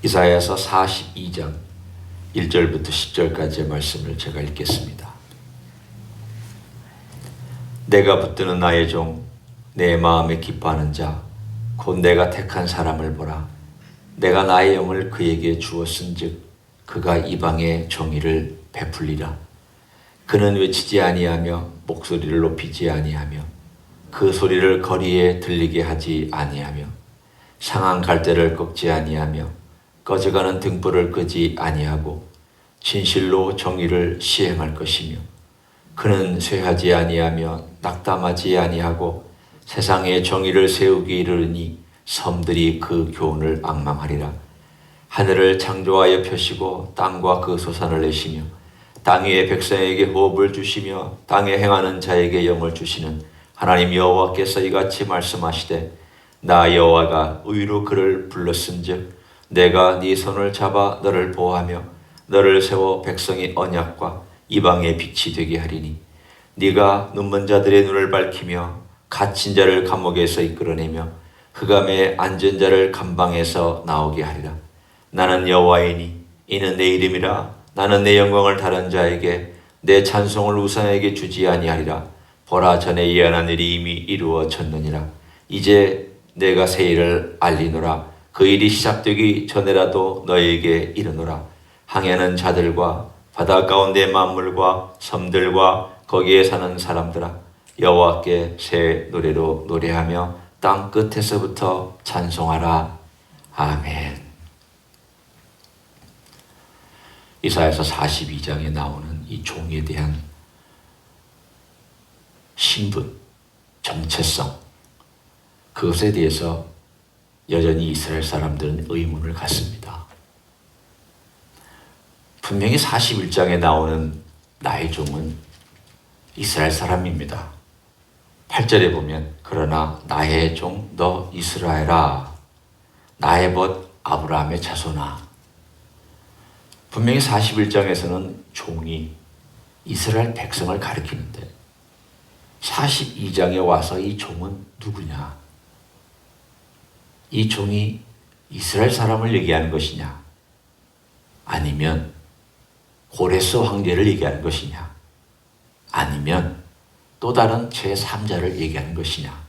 이사야서 42장 1절부터 10절까지의 말씀을 제가 읽겠습니다. 내가 붙드는 나의 종, 내 마음에 기뻐하는 자, 곧 내가 택한 사람을 보라. 내가 나의 영을 그에게 주었은즉 그가 이방의 정의를 베풀리라. 그는 외치지 아니하며 목소리를 높이지 아니하며 그 소리를 거리에 들리게 하지 아니하며 상한 갈대를 꺾지 아니하며 꺼져가는 등불을 끄지 아니하고 진실로 정의를 시행할 것이며 그는 쇠하지 아니하며 낙담하지 아니하고 세상에 정의를 세우기 이르르니 섬들이 그 교훈을 앙망하리라. 하늘을 창조하여 펴시고 땅과 그 소산을 내시며 땅 위의 백성에게 호흡을 주시며 땅에 행하는 자에게 영을 주시는 하나님 여호와께서 이같이 말씀하시되 나 여호와가 의로 그를 불렀은즉 내가 네 손을 잡아 너를 보호하며 너를 세워 백성의 언약과 이방의 빛이 되게 하리니 네가 눈먼 자들의 눈을 밝히며 갇힌 자를 감옥에서 이끌어내며 흑암에 앉은 자를 감방에서 나오게 하리라. 나는 여호와이니 이는 내 이름이라. 나는 내 영광을 다른 자에게 내 찬송을 우상에게 주지 아니하리라. 보라, 전에 예언한 일이 이미 이루어졌느니라. 이제 내가 새 일을 알리노라. 그 일이 시작되기 전에라도 너에게 이르노라. 항해하는 자들과 바다 가운데 만물과 섬들과 거기에 사는 사람들아, 여호와께 새 노래로 노래하며 땅 끝에서부터 찬송하라. 아멘. 이사야서 42장에 나오는 이 종에 대한 신분, 정체성, 그것에 대해서 여전히 이스라엘 사람들은 의문을 갖습니다. 분명히 41장에 나오는 나의 종은 이스라엘 사람입니다. 8절에 보면 그러나 나의 종 너 이스라엘아, 나의 벗 아브라함의 자손아. 분명히 41장에서는 종이 이스라엘 백성을 가리키는데 42장에 와서 이 종은 누구냐? 이 종이 이스라엘 사람을 얘기하는 것이냐? 아니면 고레스 황제를 얘기하는 것이냐? 아니면 또 다른 제3자를 얘기하는 것이냐?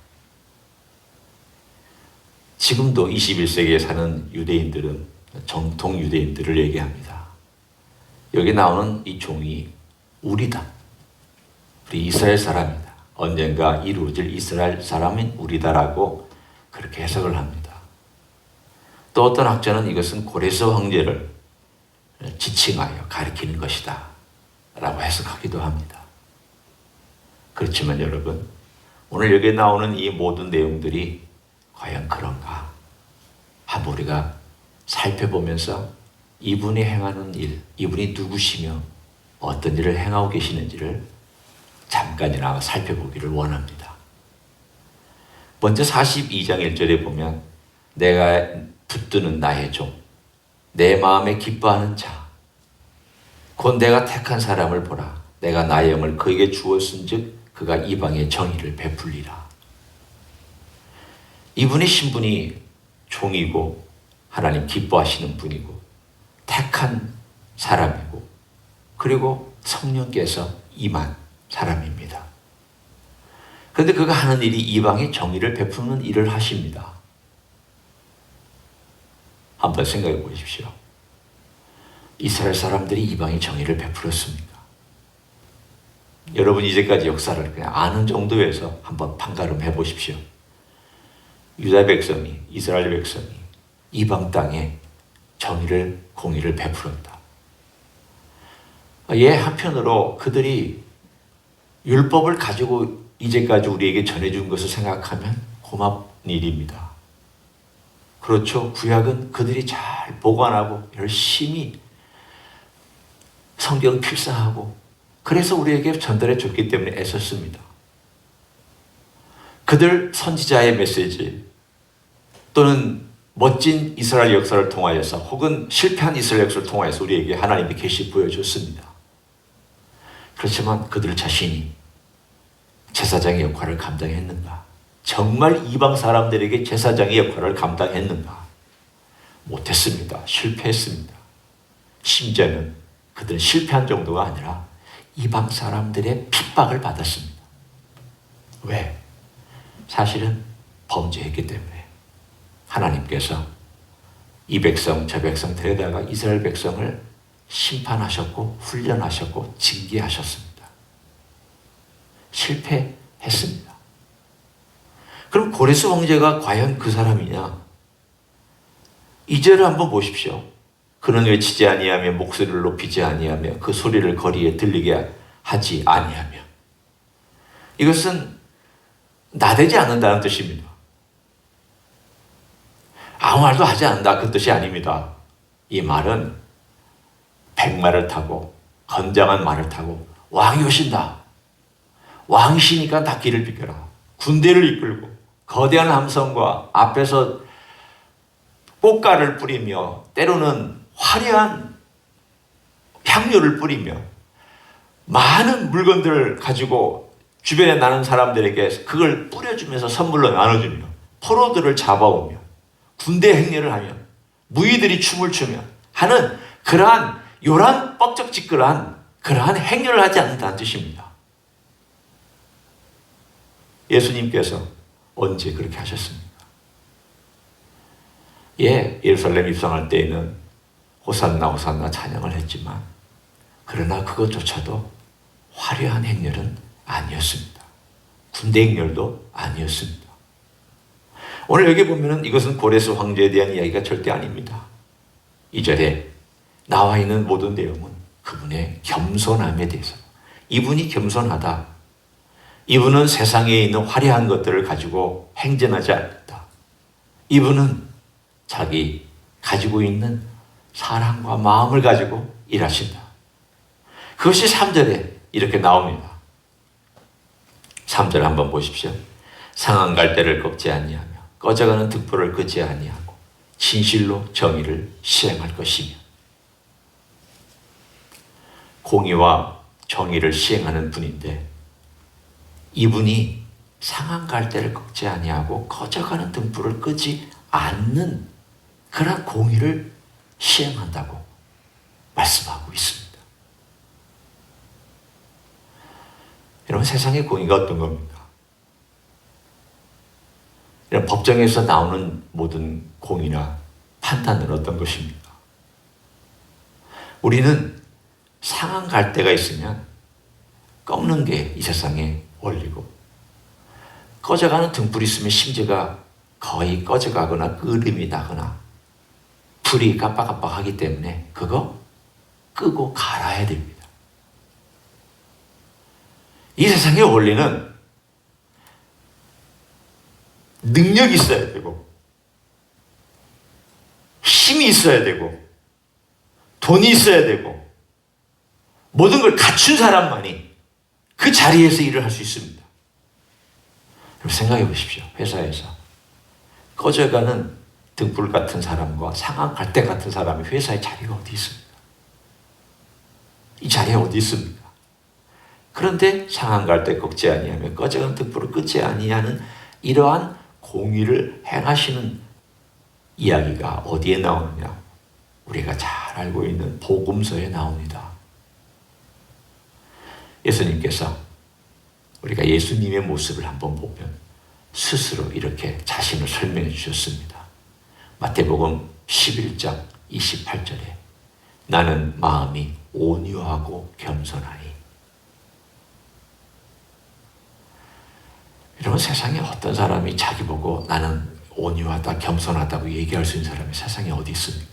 지금도 21세기에 사는 유대인들은 정통 유대인들을 얘기합니다. 여기 나오는 이 종이 우리다. 우리 이스라엘 사람이다. 언젠가 이루어질 이스라엘 사람인 우리다라고 그렇게 해석을 합니다. 또 어떤 학자는 이것은 고레스 황제를 지칭하여 가리키는 것이다 라고 해석하기도 합니다. 그렇지만 여러분, 오늘 여기에 나오는 이 모든 내용들이 과연 그런가? 한번 우리가 살펴보면서 이분이 행하는 일, 이분이 누구시며 어떤 일을 행하고 계시는지를 잠깐이나마 살펴보기를 원합니다. 먼저 42장 1절에 보면 내가 붙드는 나의 종, 내 마음에 기뻐하는 자, 곧 내가 택한 사람을 보라. 내가 나의 영을 그에게 주었은즉 그가 이방의 정의를 베풀리라. 이분의 신분이 종이고 하나님 기뻐하시는 분이고 택한 사람이고 그리고 성령께서 임한 사람입니다. 그런데 그가 하는 일이 이방의 정의를 베푸는 일을 하십니다. 한번 생각해 보십시오. 이스라엘 사람들이 이방의 정의를 베풀었습니까? 여러분 이제까지 역사를 그냥 아는 정도에서 한번 판가름해 보십시오. 유다 백성이, 이스라엘 백성이 이방 땅에 정의를, 공의를 베풀었다. 한편으로 그들이 율법을 가지고 이제까지 우리에게 전해준 것을 생각하면 고마운 일입니다. 그렇죠. 구약은 그들이 잘 보관하고 열심히 성경 필사하고 그래서 우리에게 전달해 줬기 때문에 애썼습니다. 그들 선지자의 메시지 또는 멋진 이스라엘 역사를 통하여서 혹은 실패한 이스라엘 역사를 통하여서 우리에게 하나님의 계시 보여줬습니다. 그렇지만 그들 자신이 제사장의 역할을 감당했는가? 정말 이방 사람들에게 제사장의 역할을 감당했는가? 못했습니다. 실패했습니다. 심지어는 그들은 실패한 정도가 아니라 이방 사람들의 핍박을 받았습니다. 왜? 사실은 범죄했기 때문에 하나님께서 이 백성 저 백성 데려다가 이스라엘 백성을 심판하셨고 훈련하셨고 징계하셨습니다. 실패했습니다. 그럼 고레스 황제가 과연 그 사람이냐? 2절을 한번 보십시오. 그는 외치지 아니하며 목소리를 높이지 아니하며 그 소리를 거리에 들리게 하지 아니하며. 이것은 나대지 않는다는 뜻입니다. 아무 말도 하지 않는다 그 뜻이 아닙니다. 이 말은 백마를 타고 건장한 말을 타고 왕이 오신다. 왕이시니까 다 길을 비켜라. 군대를 이끌고 거대한 함성과 앞에서 꽃가를 뿌리며 때로는 화려한 향료를 뿌리며 많은 물건들을 가지고 주변에 나는 사람들에게 그걸 뿌려주면서 선물로 나눠주며 포로들을 잡아오며 군대 행렬을 하며 무의들이 춤을 추며 하는 그러한 요란 뻑적지근한 그러한 행렬을 하지 않는다는 뜻입니다. 예수님께서 언제 그렇게 하셨습니까? 예, 예루살렘 입성할 때에는 호산나 호산나 찬양을 했지만 그러나 그것조차도 화려한 행렬은 아니었습니다. 군대 행렬도 아니었습니다. 오늘 여기 보면은 이것은 고레스 황제에 대한 이야기가 절대 아닙니다. 2절에 나와 있는 모든 내용은 그분의 겸손함에 대해서, 이분이 겸손하다. 이분은 세상에 있는 화려한 것들을 가지고 행진하지 않는다. 이분은 자기 가지고 있는 사랑과 마음을 가지고 일하신다. 그것이 3절에 이렇게 나옵니다. 3절 한번 보십시오. 상한 갈대를 꺾지 아니하며 꺼져가는 등불을 끄지 아니하고 진실로 정의를 시행할 것이며. 공의와 정의를 시행하는 분인데 이분이 상한 갈대를 꺾지 아니하고 꺼져가는 등불을 끄지 않는 그런 공의를 시행한다고 말씀하고 있습니다. 여러분, 세상의 공의가 어떤 겁니까? 이런 법정에서 나오는 모든 공의나 판단은 어떤 것입니까? 우리는 상한 갈대가 있으면 꺾는 게 이 세상의 원리고, 꺼져가는 등불이 있으면 심지어가 거의 꺼져가거나 끄름이 나거나 불이 깜빡깜빡하기 때문에 그거 끄고 갈아야 됩니다. 이 세상의 원리는 능력이 있어야 되고 힘이 있어야 되고 돈이 있어야 되고 모든 걸 갖춘 사람만이 그 자리에서 일을 할 수 있습니다. 생각해 보십시오. 회사에서 꺼져가는 등불 같은 사람과 상한 갈대 같은 사람이 회사에 자리가 어디 있습니까? 이 자리에 어디 있습니까? 그런데 상한 갈대 꺾지 아니하며 꺼져가는 등불을 끄지 아니하는 이러한 공의를 행하시는 이야기가 어디에 나오느냐? 우리가 잘 알고 있는 복음서에 나옵니다. 예수님께서 우리가 예수님의 모습을 한번 보면 스스로 이렇게 자신을 설명해 주셨습니다. 마태복음 11장 28절에 나는 마음이 온유하고 겸손하니. 여러분, 세상에 어떤 사람이 자기 보고 나는 온유하다, 겸손하다고 얘기할 수 있는 사람이 세상에 어디 있습니까?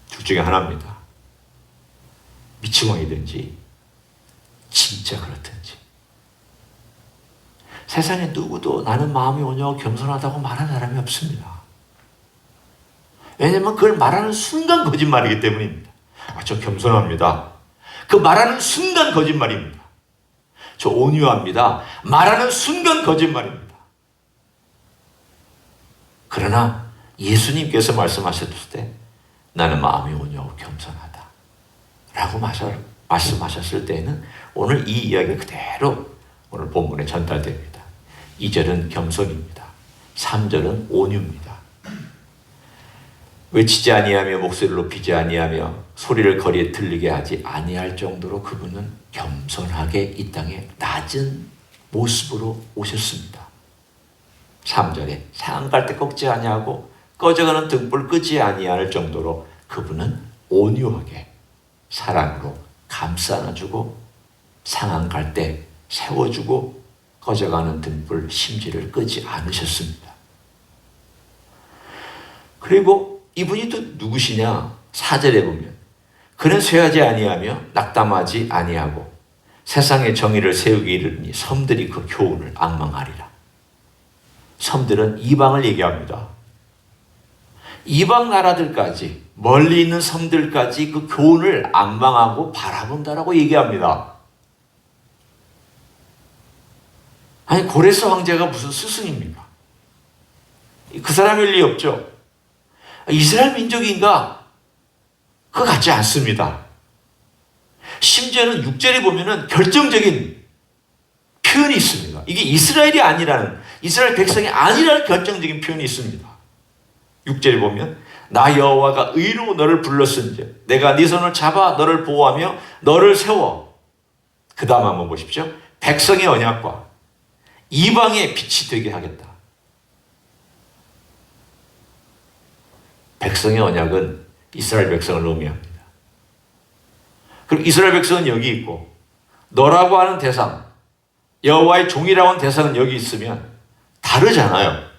둘 중에 하나입니다. 미치광이든지 진짜 그렇든지. 세상에 누구도 나는 마음이 온유하고 겸손하다고 말하는 사람이 없습니다. 왜냐하면 그걸 말하는 순간 거짓말이기 때문입니다. 저 겸손합니다. 그 말하는 순간 거짓말입니다. 저 온유합니다. 말하는 순간 거짓말입니다. 그러나 예수님께서 말씀하셨을 때 나는 마음이 온유하고 겸손하다 라고 말씀하셨을 때에는 오늘 이 이야기가 그대로 오늘 본문에 전달됩니다. 2절은 겸손입니다. 3절은 온유입니다. 외치지 아니하며 목소리를 높이지 아니하며 소리를 거리에 들리게 하지 아니할 정도로 그분은 겸손하게 이 땅에 낮은 모습으로 오셨습니다. 3절에 상한 갈 때 꺾지 아니하고 꺼져가는 등불 끄지 아니할 정도로 그분은 온유하게 사랑으로 감싸 안아주고 상한 갈 때 세워주고 꺼져가는 등불 심지를 끄지 않으셨습니다. 그리고 이분이 또 누구시냐? 4절에 보면 그는 쇠하지 아니하며 낙담하지 아니하고 세상의 정의를 세우기 이르니 섬들이 그 교훈을 앙망하리라. 섬들은 이방을 얘기합니다. 이방 나라들까지 멀리 있는 섬들까지 그 교훈을 앙망하고 바라본다라고 얘기합니다. 아니 고레스 황제가 무슨 스승입니까? 그 사람일 리 없죠. 이스라엘 민족인가? 그거 같지 않습니다. 심지어는 6절에 보면은 결정적인 표현이 있습니다. 이게 이스라엘이 아니라는, 이스라엘 백성이 아니라는 결정적인 표현이 있습니다. 6절에 보면 나 여호와가 의로 너를 불렀은즉 내가 네 손을 잡아 너를 보호하며 너를 세워. 그 다음 한번 보십시오. 백성의 언약과 이방의 빛이 되게 하겠다. 백성의 언약은 이스라엘 백성을 의미합니다. 그리고 이스라엘 백성은 여기 있고 너라고 하는 대상, 여호와의 종이라고 하는 대상은 여기 있으면 다르잖아요.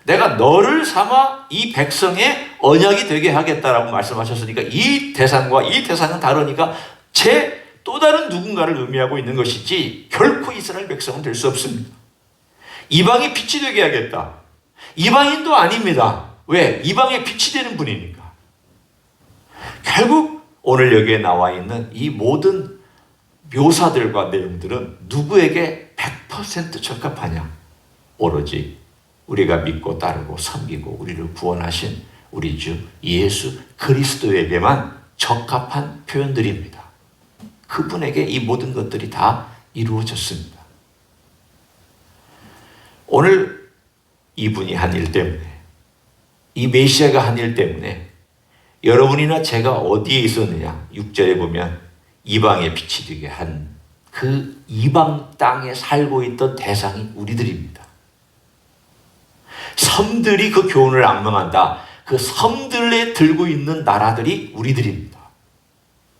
내가 너를 삼아 이 백성의 언약이 되게 하겠다라고 말씀하셨으니까 이 대상과 이 대상은 다르니까 제 또 다른 누군가를 의미하고 있는 것이지 결코 이스라엘 백성은 될 수 없습니다. 이방이 빛이 되게 하겠다. 이방인도 아닙니다. 왜? 이방의 빛이 되는 분이니까. 결국 오늘 여기에 나와 있는 이 모든 묘사들과 내용들은 누구에게 100% 적합하냐? 오로지 우리가 믿고 따르고 섬기고 우리를 구원하신 우리 주 예수 그리스도에게만 적합한 표현들입니다. 그분에게 이 모든 것들이 다 이루어졌습니다. 오늘 이분이 한 일 때문에, 이 메시아가 한 일 때문에 여러분이나 제가 어디에 있었느냐? 6절에 보면 이방의 빛이 되게 한 그 이방 땅에 살고 있던 대상이 우리들입니다. 섬들이 그 교훈을 앙망한다. 그 섬들에 들고 있는 나라들이 우리들입니다.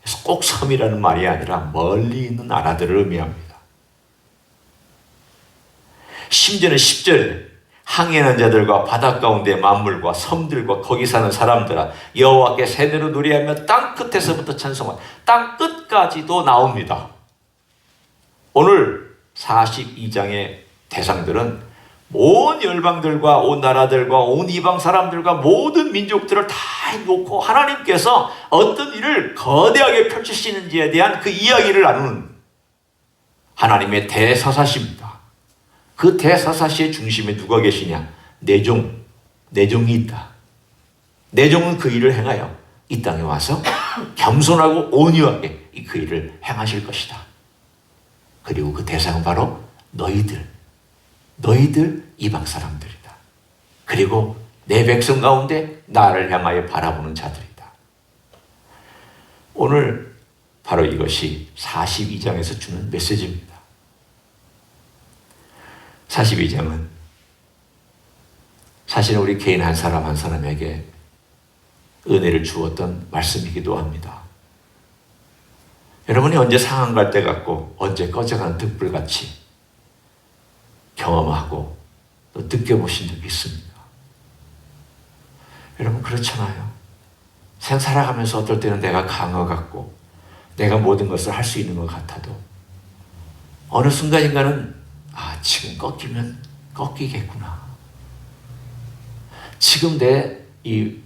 그래서 꼭 섬이라는 말이 아니라 멀리 있는 나라들을 의미합니다. 심지어는 10절에 항해하는 자들과 바닷 가운데 만물과 섬들과 거기 사는 사람들아 여호와께 세대로 노래하며 땅 끝에서부터 찬송하라. 땅 끝까지도 나옵니다. 오늘 42장의 대상들은 온 열방들과 온 나라들과 온 이방 사람들과 모든 민족들을 다 놓고 하나님께서 어떤 일을 거대하게 펼치시는지에 대한 그 이야기를 나누는 하나님의 대사사시입니다. 그 대사사시의 중심에 누가 계시냐? 내종이 있다. 내종은 그 일을 행하여 이 땅에 와서 겸손하고 온유하게 그 일을 행하실 것이다. 그리고 그 대상은 바로 너희들 이방 사람들이다. 그리고 내 백성 가운데 나를 향하여 바라보는 자들이다. 오늘 바로 이것이 42장에서 주는 메시지입니다. 42장은 사실은 우리 개인 한 사람 한 사람에게 은혜를 주었던 말씀이기도 합니다. 여러분이 언제 상한 갈 때 같고 언제 꺼져가는 등불같이 경험하고 또 느껴보신 적이 있습니까? 여러분 그렇잖아요. 생 살아가면서 어떨 때는 내가 강어 같고 내가 모든 것을 할 수 있는 것 같아도 어느 순간인가는 지금 꺾이면 꺾이겠구나. 지금 내 이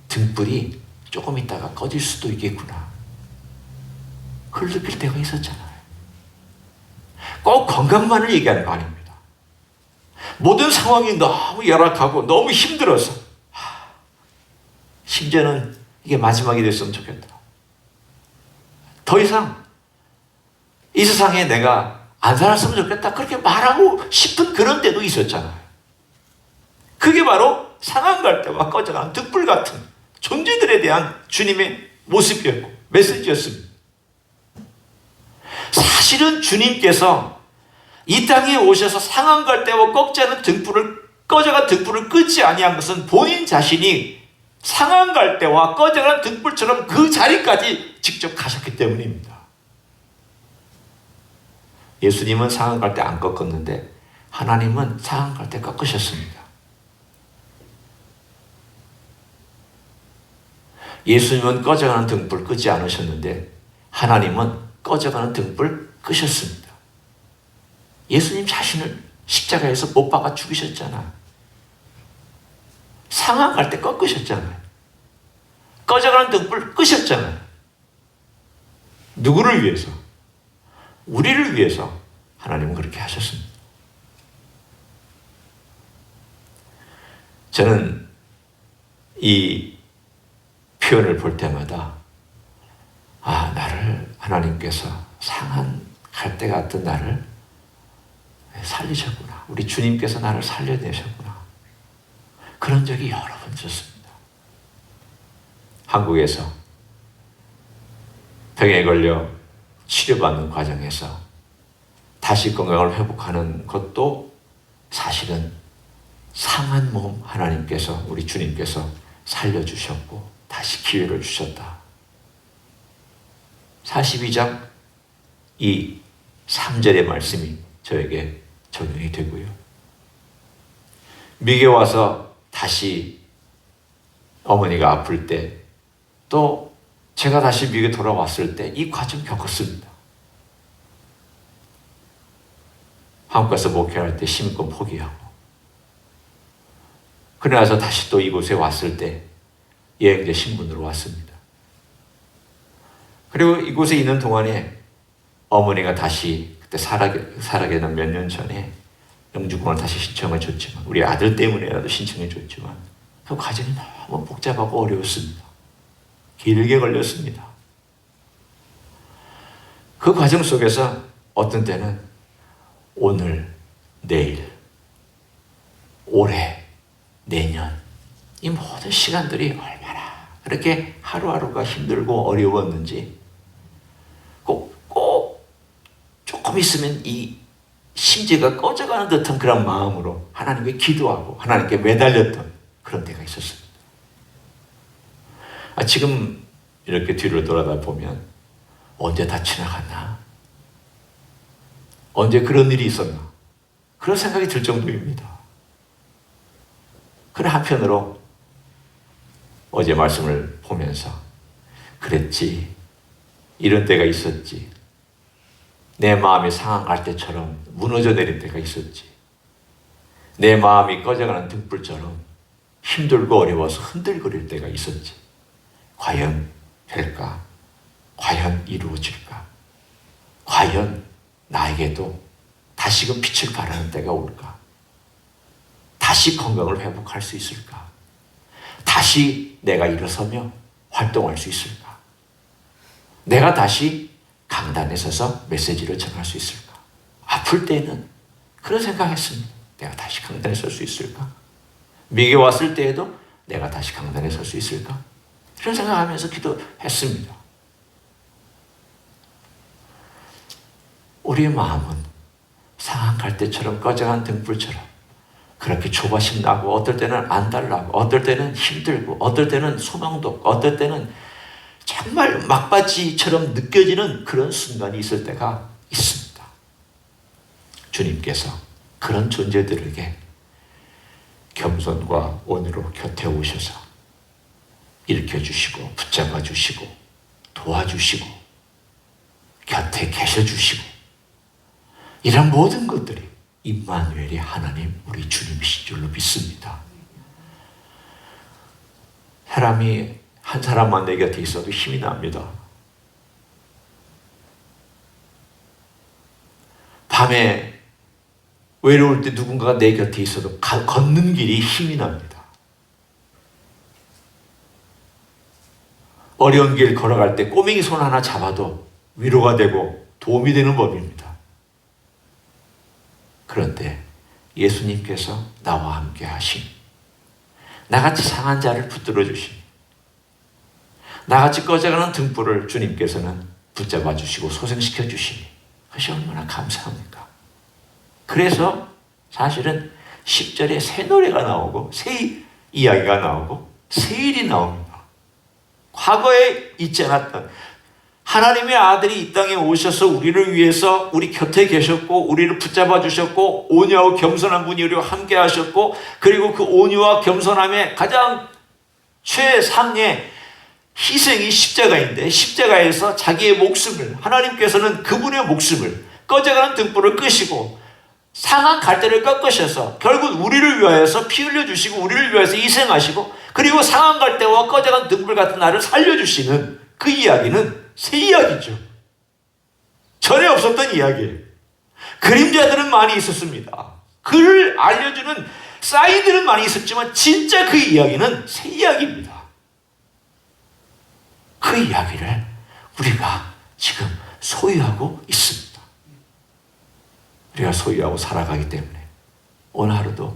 등불이 조금 있다가 꺼질 수도 있겠구나. 그걸 느낄 때가 있었잖아요. 꼭 건강만을 얘기하는 거 아닙니다. 모든 상황이 너무 열악하고 너무 힘들어서 심지어는 이게 마지막이 됐으면 좋겠다. 더 이상 이 세상에 내가 안 살았으면 좋겠다. 그렇게 말하고 싶은 그런 때도 있었잖아요. 그게 바로 상한 갈대와 꺼져가는 등불 같은 존재들에 대한 주님의 모습이었고 메시지였습니다. 사실은 주님께서 이 땅에 오셔서 상한 갈대와 꺼져간 등불을 끄지 아니한 것은 본인 자신이 상한 갈대와 꺼져간 등불처럼 그 자리까지 직접 가셨기 때문입니다. 예수님은 상한 갈대 안 꺾었는데 하나님은 상한 갈대 꺾으셨습니다. 예수님은 꺼져가는 등불 끄지 않으셨는데 하나님은 꺼져가는 등불 끄셨습니다. 예수님 자신을 십자가에서 못 박아 죽이셨잖아요. 상한 갈대 꺾으셨잖아요. 꺼져가는 등불 끄셨잖아요. 누구를 위해서? 우리를 위해서 하나님은 그렇게 하셨습니다. 저는 이 표현을 볼 때마다 나를 하나님께서 상한 갈대 같은 나를 살리셨구나. 우리 주님께서 나를 살려내셨구나. 그런 적이 여러 번 있었습니다. 한국에서 병에 걸려 치료받는 과정에서 다시 건강을 회복하는 것도 사실은 상한 몸 하나님께서 우리 주님께서 살려주셨고 다시 기회를 주셨다. 42장 이 3절의 말씀이 저에게 적용이 되고요. 미국에 와서 다시 어머니가 아플 때 또 제가 다시 미국에 돌아왔을 때 이 과정 겪었습니다. 한국 가서 목회할 때 신권 포기하고 그러나서 다시 또 이곳에 왔을 때 여행자 신분으로 왔습니다. 그리고 이곳에 있는 동안에 어머니가 다시 그때 살아계는 몇 년 전에 영주권을 다시 신청해 줬지만 우리 아들 때문에라도 신청해 줬지만 그 과정이 너무 복잡하고 어려웠습니다. 길게 걸렸습니다. 그 과정 속에서 어떤 때는 오늘, 내일, 올해, 내년 이 모든 시간들이 얼마나 그렇게 하루하루가 힘들고 어려웠는지 꼭 조금 있으면 이 심지가 꺼져가는 듯한 그런 마음으로 하나님께 기도하고 하나님께 매달렸던 그런 때가 있었습니다. 지금 이렇게 뒤를 돌아다 보면 언제 다 지나갔나? 언제 그런 일이 있었나? 그런 생각이 들 정도입니다. 그래 한편으로 어제 말씀을 보면서 그랬지, 이런 때가 있었지, 내 마음이 상한 갈대처럼 무너져 내린 때가 있었지, 내 마음이 꺼져가는 등불처럼 힘들고 어려워서 흔들거릴 때가 있었지. 과연 될까? 과연 이루어질까? 과연 나에게도 다시금 빛을 발하는 때가 올까? 다시 건강을 회복할 수 있을까? 다시 내가 일어서며 활동할 수 있을까? 내가 다시 강단에 서서 메시지를 전할 수 있을까? 아플 때는 그런 생각했습니다. 내가 다시 강단에 설 수 있을까? 미국에 왔을 때에도 내가 다시 강단에 설 수 있을까? 이런 생각하면서 기도했습니다. 우리의 마음은 상한 갈대처럼 꺼져간 등불처럼 그렇게 조바심 나고 어떨 때는 안달나고 어떨 때는 힘들고 어떨 때는 소망도 없고 어떨 때는 정말 막바지처럼 느껴지는 그런 순간이 있을 때가 있습니다. 주님께서 그런 존재들에게 겸손과 온유로 곁에 오셔서 일으켜주시고 붙잡아주시고 도와주시고 곁에 계셔주시고 이런 모든 것들이 임마누엘이 하나님 우리 주님이신 줄로 믿습니다. 사람이 한 사람만 내 곁에 있어도 힘이 납니다. 밤에 외로울 때 누군가가 내 곁에 있어도 걷는 길이 힘이 납니다. 어려운 길 걸어갈 때 꼬맹이 손 하나 잡아도 위로가 되고 도움이 되는 법입니다. 그런데 예수님께서 나와 함께 하신 나같이 상한 자를 붙들어 주시니, 나같이 꺼져가는 등불을 주님께서는 붙잡아 주시고 소생시켜 주시니 그것이 얼마나 감사합니까? 그래서 사실은 10절에 새 노래가 나오고 새 이야기가 나오고 새 일이 나옵니다. 과거에 있지 않았던 하나님의 아들이 이 땅에 오셔서 우리를 위해서 우리 곁에 계셨고 우리를 붙잡아 주셨고 온유하고 겸손한 분이 우리와 함께 하셨고, 그리고 그 온유와 겸손함의 가장 최상의 희생이 십자가인데, 십자가에서 자기의 목숨을, 하나님께서는 그분의 목숨을, 꺼져가는 등불을 끄시고 상한 갈대를 꺾으셔서 결국 우리를 위하여서 피 흘려주시고 우리를 위해서 희생하시고, 그리고 상한 갈대와 꺼져간 등불 같은 나를 살려주시는 그 이야기는 새 이야기죠. 전에 없었던 이야기예요. 그림자들은 많이 있었습니다. 그를 알려주는 사인들은 많이 있었지만 진짜 그 이야기는 새 이야기입니다. 그 이야기를 우리가 지금 소유하고 있습니다. 우리가 소유하고 살아가기 때문에 오늘 하루도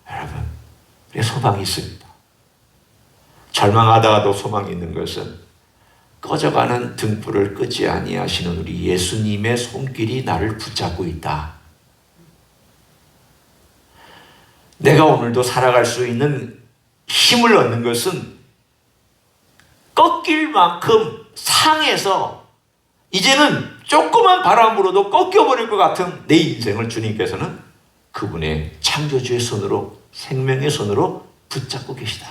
여러분, 우리의 소망이 있습니다. 절망하다가도 소망이 있는 것은 꺼져가는 등불을 끄지 아니하시는 우리 예수님의 손길이 나를 붙잡고 있다. 내가 오늘도 살아갈 수 있는 힘을 얻는 것은 꺾일 만큼 상해서 이제는 조그만 바람으로도 꺾여버릴 것 같은 내 인생을 주님께서는 그분의 창조주의 손으로, 생명의 손으로 붙잡고 계시다.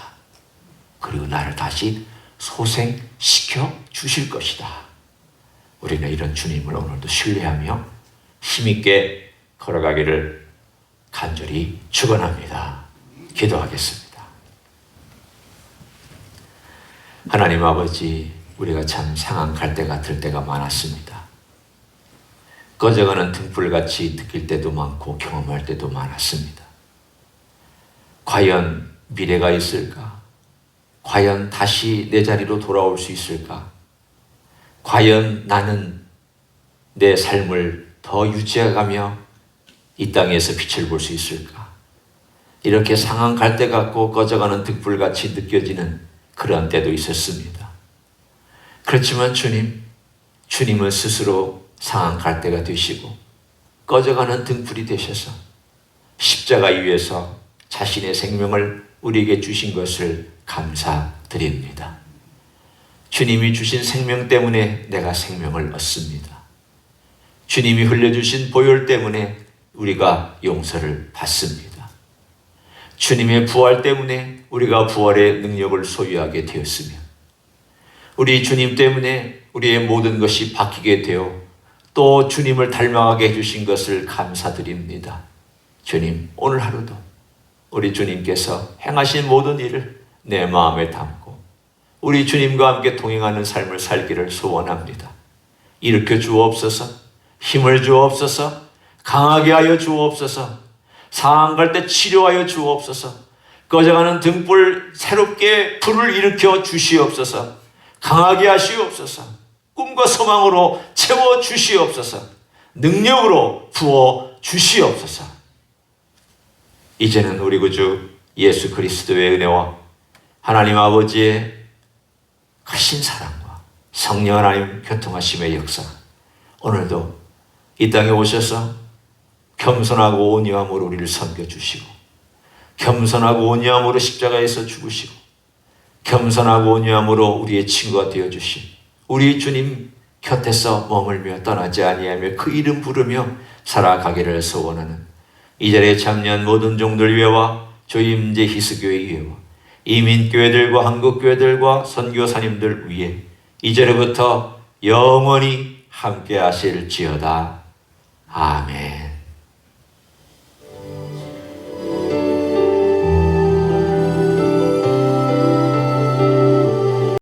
그리고 나를 다시 소생시켜 주실 것이다. 우리는 이런 주님을 오늘도 신뢰하며 힘있게 걸어가기를 간절히 축원합니다. 기도하겠습니다. 하나님 아버지, 우리가 참 상한 갈대 같을 때가 많았습니다. 꺼져가는 등불같이 느낄 때도 많고 경험할 때도 많았습니다. 과연 미래가 있을까? 과연 다시 내 자리로 돌아올 수 있을까? 과연 나는 내 삶을 더 유지해가며 이 땅에서 빛을 볼 수 있을까? 이렇게 상한 갈대 같고 꺼져가는 등불같이 느껴지는 그런 때도 있었습니다. 그렇지만 주님은 스스로 상한 갈대가 되시고 꺼져가는 등불이 되셔서 십자가 위에서 자신의 생명을 우리에게 주신 것을 감사드립니다. 주님이 주신 생명 때문에 내가 생명을 얻습니다. 주님이 흘려주신 보혈 때문에 우리가 용서를 받습니다. 주님의 부활 때문에 우리가 부활의 능력을 소유하게 되었으며, 우리 주님 때문에 우리의 모든 것이 바뀌게 되어 또 주님을 닮아가게 해주신 것을 감사드립니다. 주님, 오늘 하루도 우리 주님께서 행하신 모든 일을 내 마음에 담고 우리 주님과 함께 동행하는 삶을 살기를 소원합니다. 일으켜 주옵소서, 힘을 주옵소서, 강하게 하여 주옵소서, 상한 갈 때 치료하여 주옵소서, 꺼져가는 등불 새롭게 불을 일으켜 주시옵소서, 강하게 하시옵소서, 꿈과 소망으로 채워 주시옵소서, 능력으로 부어 주시옵소서. 이제는 우리 구주 예수 그리스도의 은혜와 하나님 아버지의 크신 사랑과 성령 하나님 교통하심의 역사, 오늘도 이 땅에 오셔서 겸손하고 온유함으로 우리를 섬겨주시고, 겸손하고 온유함으로 십자가에서 죽으시고, 겸손하고 온유함으로 우리의 친구가 되어주신 우리 주님 곁에서 머물며 떠나지 아니하며 그 이름 부르며 살아가기를 소원하는 이 자리에 참여한 모든 종들 위에와 조임제 희스교회 위에와 이민교회들과 한국교회들과 선교사님들 위에 이제로부터 영원히 함께 하실지어다. 아멘.